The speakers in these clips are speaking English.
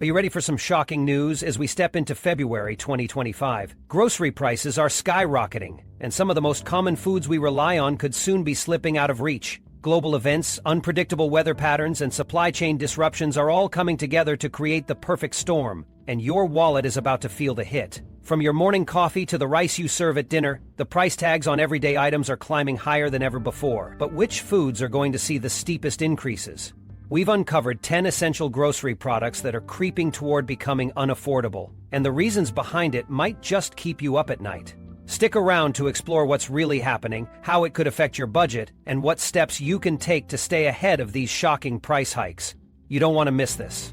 Are you ready for some shocking news as we step into February 2025? Grocery prices are skyrocketing, and some of the most common foods we rely on could soon be slipping out of reach. Global events, unpredictable weather patterns, and supply chain disruptions are all coming together to create the perfect storm, and your wallet is about to feel the hit. From your morning coffee to the rice you serve at dinner, the price tags on everyday items are climbing higher than ever before. But which foods are going to see the steepest increases? We've uncovered 10 essential grocery products that are creeping toward becoming unaffordable, and the reasons behind it might just keep you up at night. Stick around to explore what's really happening, how it could affect your budget, and what steps you can take to stay ahead of these shocking price hikes. You don't want to miss this.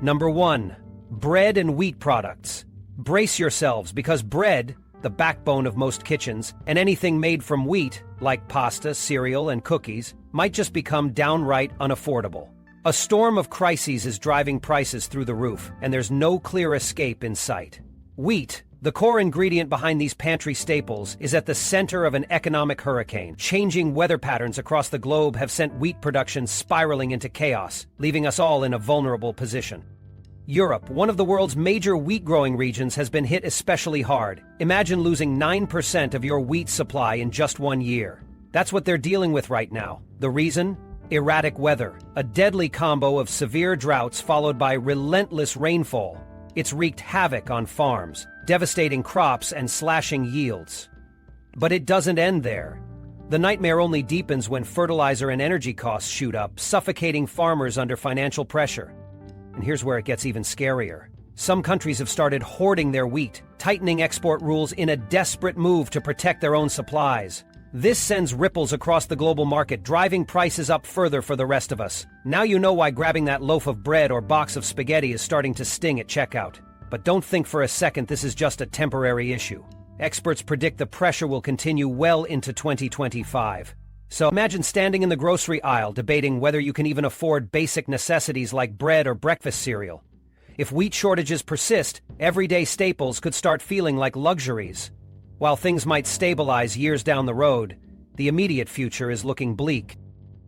Number 1. Bread and wheat products. Brace yourselves because bread, the backbone of most kitchens, and anything made from wheat, like pasta, cereal, and cookies, might just become downright unaffordable. A storm of crises is driving prices through the roof, and there's no clear escape in sight. Wheat, the core ingredient behind these pantry staples, is at the center of an economic hurricane. Changing weather patterns across the globe have sent wheat production spiraling into chaos, leaving us all in a vulnerable position. Europe, one of the world's major wheat-growing regions, has been hit especially hard. Imagine losing 9% of your wheat supply in just 1 year. That's what they're dealing with right now. The reason? Erratic weather, a deadly combo of severe droughts followed by relentless rainfall. It's wreaked havoc on farms, devastating crops and slashing yields. But it doesn't end there. The nightmare only deepens when fertilizer and energy costs shoot up, suffocating farmers under financial pressure. And here's where it gets even scarier. Some countries have started hoarding their wheat, tightening export rules in a desperate move to protect their own supplies. This sends ripples across the global market, driving prices up further for the rest of us. Now you know why grabbing that loaf of bread or box of spaghetti is starting to sting at checkout. But don't think for a second this is just a temporary issue. Experts predict the pressure will continue well into 2025. So imagine standing in the grocery aisle debating whether you can even afford basic necessities like bread or breakfast cereal. If wheat shortages persist, everyday staples could start feeling like luxuries. While things might stabilize years down the road, the immediate future is looking bleak.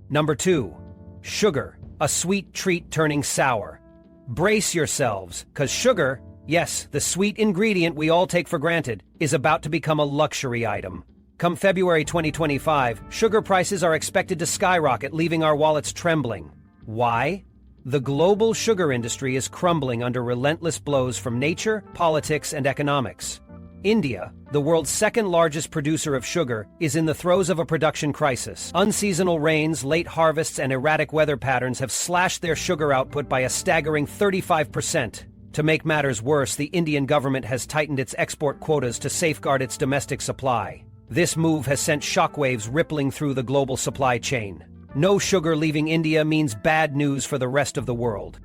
Number 2. Sugar, a sweet treat turning sour. Brace yourselves, because sugar, yes, the sweet ingredient we all take for granted, is about to become a luxury item. Come February 2025, sugar prices are expected to skyrocket, leaving our wallets trembling. Why? The global sugar industry is crumbling under relentless blows from nature, politics, and economics. India, the world's second-largest producer of sugar, is in the throes of a production crisis. Unseasonal rains, late harvests, and erratic weather patterns have slashed their sugar output by a staggering 35%. To make matters worse, the Indian government has tightened its export quotas to safeguard its domestic supply. This move has sent shockwaves rippling through the global supply chain. No sugar leaving India means bad news for the rest of the world.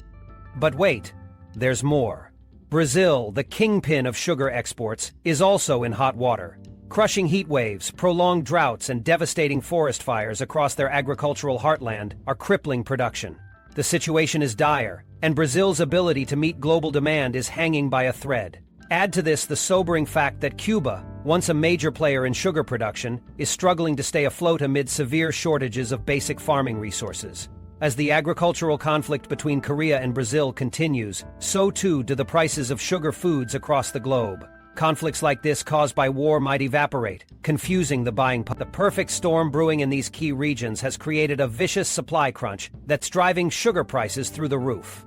But wait, there's more. Brazil, the kingpin of sugar exports, is also in hot water. Crushing heat waves, prolonged droughts, and devastating forest fires across their agricultural heartland are crippling production. The situation is dire, and Brazil's ability to meet global demand is hanging by a thread. Add to this the sobering fact that Cuba, once a major player in sugar production, is struggling to stay afloat amid severe shortages of basic farming resources. As the agricultural conflict between Korea and Brazil continues, so too do the prices of sugar foods across the globe. Conflicts like this caused by war might evaporate, confusing the buying public. The perfect storm brewing in these key regions has created a vicious supply crunch that's driving sugar prices through the roof.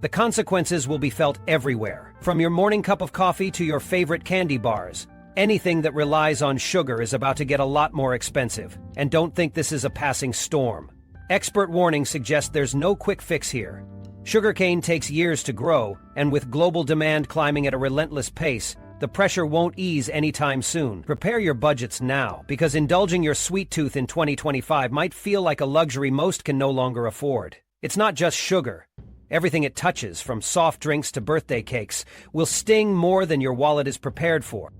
The consequences will be felt everywhere, from your morning cup of coffee to your favorite candy bars. Anything that relies on sugar is about to get a lot more expensive, and don't think this is a passing storm. Expert warnings suggest there's no quick fix here. Sugarcane takes years to grow, and with global demand climbing at a relentless pace, the pressure won't ease anytime soon. Prepare your budgets now, because indulging your sweet tooth in 2025 might feel like a luxury most can no longer afford. It's not just sugar. Everything it touches, from soft drinks to birthday cakes, will sting more than your wallet is prepared for.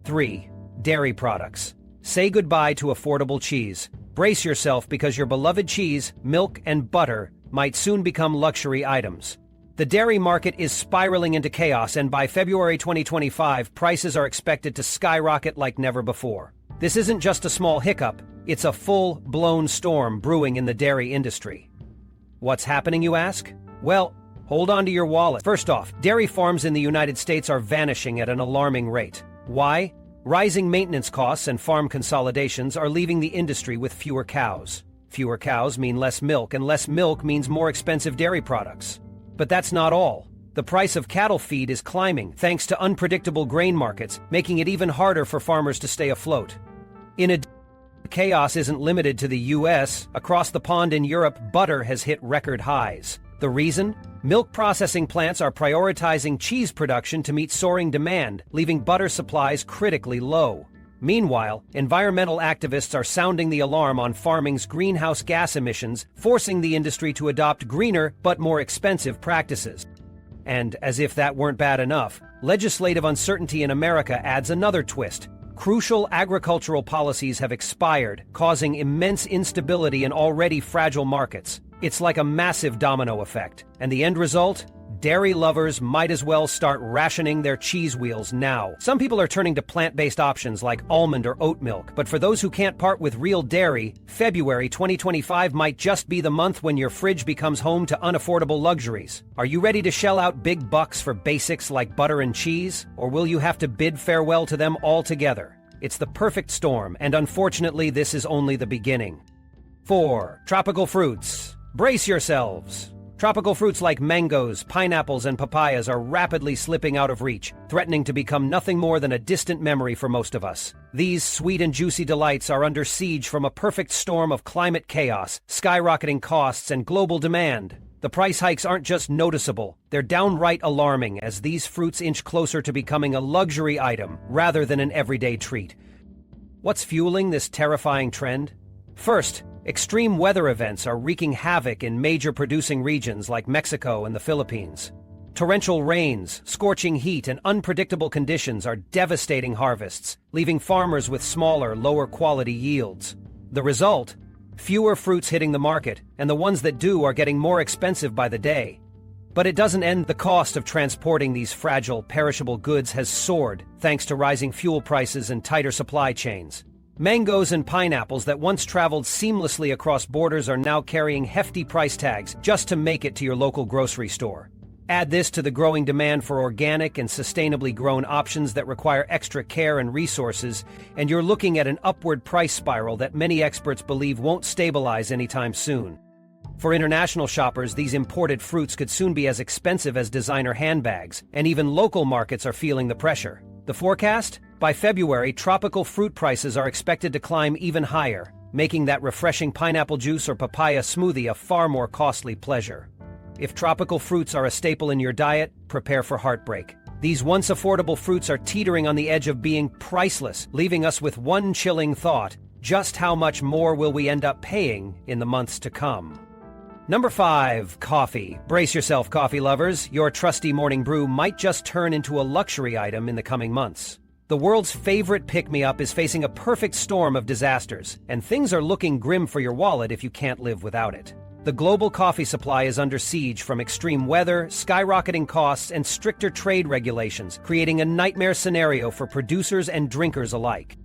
3. Dairy products. Say goodbye to affordable cheese. Brace yourself because your beloved cheese, milk, and butter might soon become luxury items. The dairy market is spiraling into chaos, and by February 2025, prices are expected to skyrocket like never before. This isn't just a small hiccup, it's a full-blown storm brewing in the dairy industry. What's happening, you ask? Well, Hold on to your wallet. First off, dairy farms in the United States are vanishing at an alarming rate. Why? Rising maintenance costs and farm consolidations are leaving the industry with fewer cows. Fewer cows mean less milk, and less milk means more expensive dairy products. But that's not all. The price of cattle feed is climbing thanks to unpredictable grain markets, making it even harder for farmers to stay afloat. In addition, chaos isn't limited to the US. Across the pond in Europe, butter has hit record highs. The reason? Milk processing plants are prioritizing cheese production to meet soaring demand, leaving butter supplies critically low. Meanwhile, environmental activists are sounding the alarm on farming's greenhouse gas emissions, forcing the industry to adopt greener but more expensive practices. And, as if that weren't bad enough, legislative uncertainty in America adds another twist. Crucial agricultural policies have expired, causing immense instability in already fragile markets. It's like a massive domino effect. And the end result? Dairy lovers might as well start rationing their cheese wheels now. Some people are turning to plant-based options like almond or oat milk, but for those who can't part with real dairy, February 2025 might just be the month when your fridge becomes home to unaffordable luxuries. Are you ready to shell out big bucks for basics like butter and cheese, or will you have to bid farewell to them altogether? It's the perfect storm, and unfortunately this is only the beginning. 4. Tropical fruits. Brace yourselves. Tropical fruits like mangoes, pineapples, and papayas are rapidly slipping out of reach, threatening to become nothing more than a distant memory for most of us. These sweet and juicy delights are under siege from a perfect storm of climate chaos, skyrocketing costs, and global demand. The price hikes aren't just noticeable, they're downright alarming as these fruits inch closer to becoming a luxury item rather than an everyday treat. What's fueling this terrifying trend? First, extreme weather events are wreaking havoc in major producing regions like Mexico and the Philippines. Torrential rains, scorching heat, and unpredictable conditions are devastating harvests, leaving farmers with smaller, lower-quality yields. The result? Fewer fruits hitting the market, and the ones that do are getting more expensive by the day. But it doesn't end. The cost of transporting these fragile, perishable goods has soared thanks to rising fuel prices and tighter supply chains. Mangoes and pineapples that once traveled seamlessly across borders are now carrying hefty price tags just to make it to your local grocery store. Add this to the growing demand for organic and sustainably grown options that require extra care and resources, and you're looking at an upward price spiral that many experts believe won't stabilize anytime soon. For international shoppers, these imported fruits could soon be as expensive as designer handbags, and even local markets are feeling the pressure. The forecast? By February, tropical fruit prices are expected to climb even higher, making that refreshing pineapple juice or papaya smoothie a far more costly pleasure. If tropical fruits are a staple in your diet, prepare for heartbreak. These once affordable fruits are teetering on the edge of being priceless, leaving us with one chilling thought: just how much more will we end up paying in the months to come? Number 5. Coffee. Brace yourself, coffee lovers. Your trusty morning brew might just turn into a luxury item in the coming months. The world's favorite pick-me-up is facing a perfect storm of disasters, and things are looking grim for your wallet if you can't live without it. The global coffee supply is under siege from extreme weather, skyrocketing costs, and stricter trade regulations, creating a nightmare scenario for producers and drinkers alike.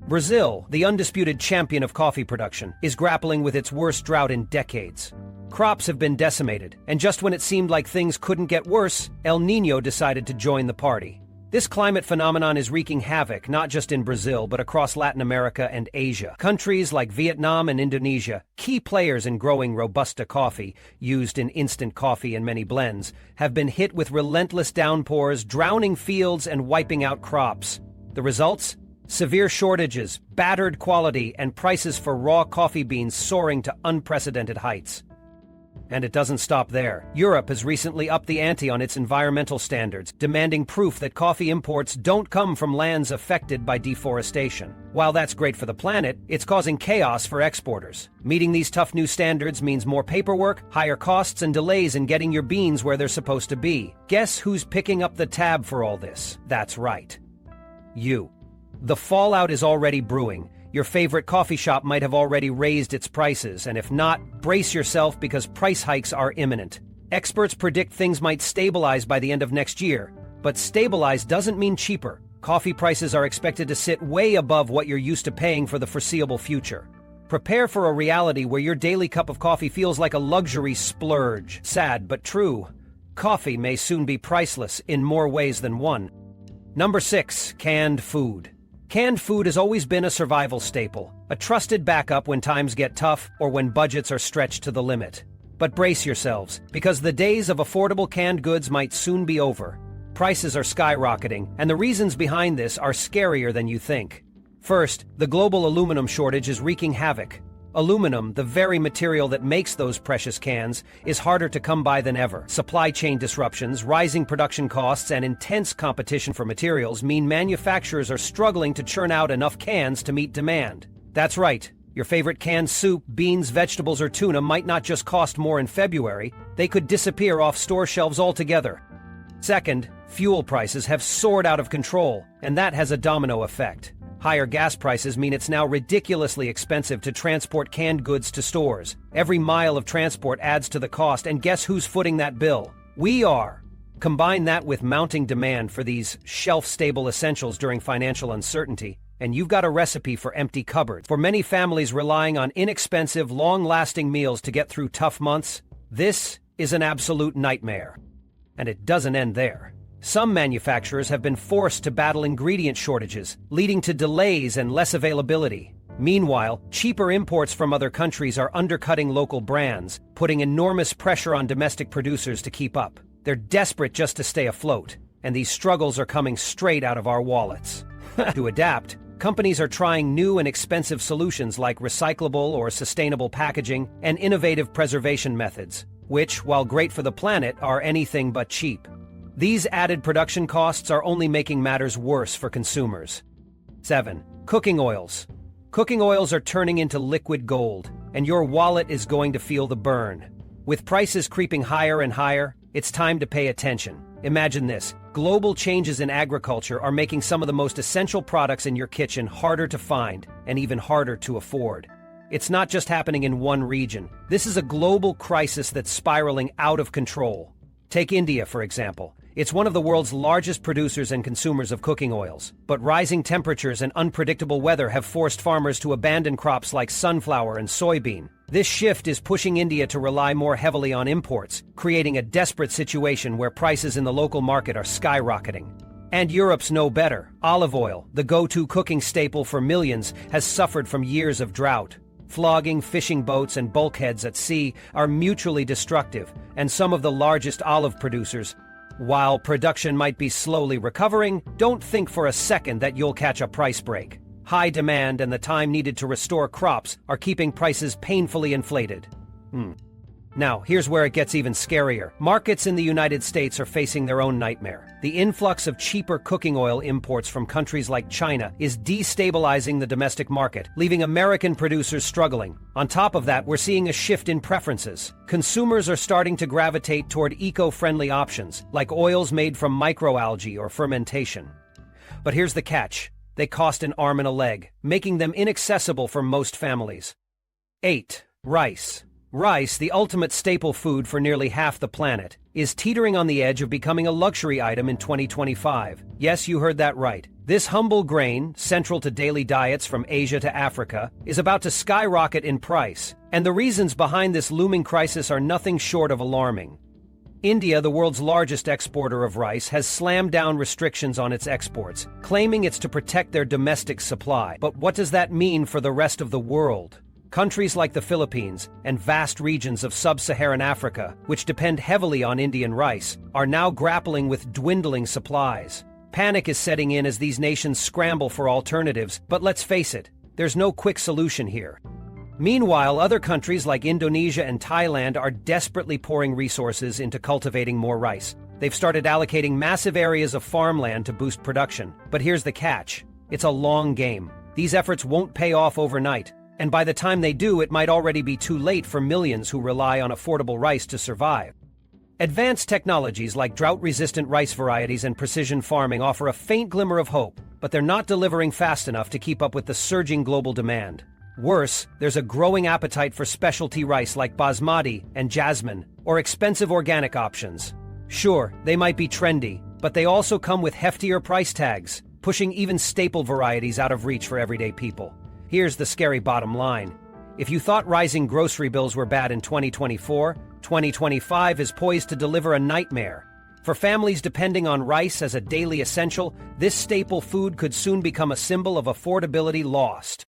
Brazil, the undisputed champion of coffee production, is grappling with its worst drought in decades. Crops have been decimated, and just when it seemed like things couldn't get worse, El Niño decided to join the party. This climate phenomenon is wreaking havoc not just in Brazil but across Latin America and Asia. Countries like Vietnam and Indonesia, key players in growing Robusta coffee, used in instant coffee and many blends, have been hit with relentless downpours, drowning fields and wiping out crops. The results? Severe shortages, battered quality, and prices for raw coffee beans soaring to unprecedented heights. And it doesn't stop there. Europe has recently upped the ante on its environmental standards, demanding proof that coffee imports don't come from lands affected by deforestation. While that's great for the planet, it's causing chaos for exporters. Meeting these tough new standards means more paperwork, higher costs, and delays in getting your beans where they're supposed to be. Guess who's picking up the tab for all this? That's right. You. The fallout is already brewing. Your favorite coffee shop might have already raised its prices, and if not, brace yourself because price hikes are imminent. Experts predict things might stabilize by the end of next year, but stabilize doesn't mean cheaper. Coffee prices are expected to sit way above what you're used to paying for the foreseeable future. Prepare for a reality where your daily cup of coffee feels like a luxury splurge. Sad but true. coffee may soon be priceless in more ways than one. Number 6. Canned food. Canned food has always been a survival staple, a trusted backup when times get tough or when budgets are stretched to the limit. But brace yourselves, because the days of affordable canned goods might soon be over. Prices are skyrocketing, and the reasons behind this are scarier than you think. First, the global aluminum shortage is wreaking havoc. Aluminum, the very material that makes those precious cans, is harder to come by than ever. Supply chain disruptions, rising production costs, and intense competition for materials mean manufacturers are struggling to churn out enough cans to meet demand. That's right. Your favorite canned soup, beans, vegetables, or tuna might not just cost more in February, they could disappear off store shelves altogether. Second, fuel prices have soared out of control, and that has a domino effect. Higher gas prices mean it's now ridiculously expensive to transport canned goods to stores. Every mile of transport adds to the cost, and guess who's footing that bill? We are. Combine that with mounting demand for these shelf-stable essentials during financial uncertainty, and you've got a recipe for empty cupboards. For many families relying on inexpensive, long-lasting meals to get through tough months, this is an absolute nightmare. And it doesn't end there. Some manufacturers have been forced to battle ingredient shortages, leading to delays and less availability. Meanwhile, cheaper imports from other countries are undercutting local brands, putting enormous pressure on domestic producers to keep up. They're desperate just to stay afloat, and these struggles are coming straight out of our wallets. To adapt, companies are trying new and expensive solutions like recyclable or sustainable packaging and innovative preservation methods, which, while great for the planet, are anything but cheap. These added production costs are only making matters worse for consumers. 7. Cooking oils. Cooking oils are turning into liquid gold, and your wallet is going to feel the burn. With prices creeping higher and higher, it's time to pay attention. Imagine this. Global changes in agriculture are making some of the most essential products in your kitchen harder to find and even harder to afford. It's not just happening in one region. This is a global crisis that's spiraling out of control. Take India, for example. It's one of the world's largest producers and consumers of cooking oils. But rising temperatures and unpredictable weather have forced farmers to abandon crops like sunflower and soybean. This shift is pushing India to rely more heavily on imports, creating a desperate situation where prices in the local market are skyrocketing. And Europe's no better. Olive oil, the go-to cooking staple for millions, has suffered from years of drought. Flogging, fishing boats, and bulkheads at sea are mutually destructive, and some of the largest olive producers, while production might be slowly recovering, don't think for a second that you'll catch a price break. High demand and the time needed to restore crops are keeping prices painfully inflated. Now, here's where it gets even scarier. Markets in the United States are facing their own nightmare. The influx of cheaper cooking oil imports from countries like China is destabilizing the domestic market, leaving American producers struggling. On top of that, we're seeing a shift in preferences. Consumers are starting to gravitate toward eco-friendly options, like oils made from microalgae or fermentation. But here's the catch. They cost an arm and a leg, making them inaccessible for most families. 8. Rice. Rice, the ultimate staple food for nearly half the planet, is teetering on the edge of becoming a luxury item in 2025. Yes, you heard that right. This humble grain, central to daily diets from Asia to Africa, is about to skyrocket in price, and the reasons behind this looming crisis are nothing short of alarming. India, the world's largest exporter of rice, has slammed down restrictions on its exports, claiming it's to protect their domestic supply. But what does that mean for the rest of the world? Countries like the Philippines and vast regions of sub-Saharan Africa, which depend heavily on Indian rice, are now grappling with dwindling supplies. Panic is setting in as these nations scramble for alternatives, but let's face it, there's no quick solution here. Meanwhile, other countries like Indonesia and Thailand are desperately pouring resources into cultivating more rice. They've started allocating massive areas of farmland to boost production. But here's the catch. It's a long game. These efforts won't pay off overnight. And by the time they do, it might already be too late for millions who rely on affordable rice to survive. Advanced technologies like drought-resistant rice varieties and precision farming offer a faint glimmer of hope, but they're not delivering fast enough to keep up with the surging global demand. Worse, there's a growing appetite for specialty rice like basmati and jasmine, or expensive organic options. Sure, they might be trendy, but they also come with heftier price tags, pushing even staple varieties out of reach for everyday people. Here's the scary bottom line. If you thought rising grocery bills were bad in 2024, 2025 is poised to deliver a nightmare. For families depending on rice as a daily essential, this staple food could soon become a symbol of affordability lost.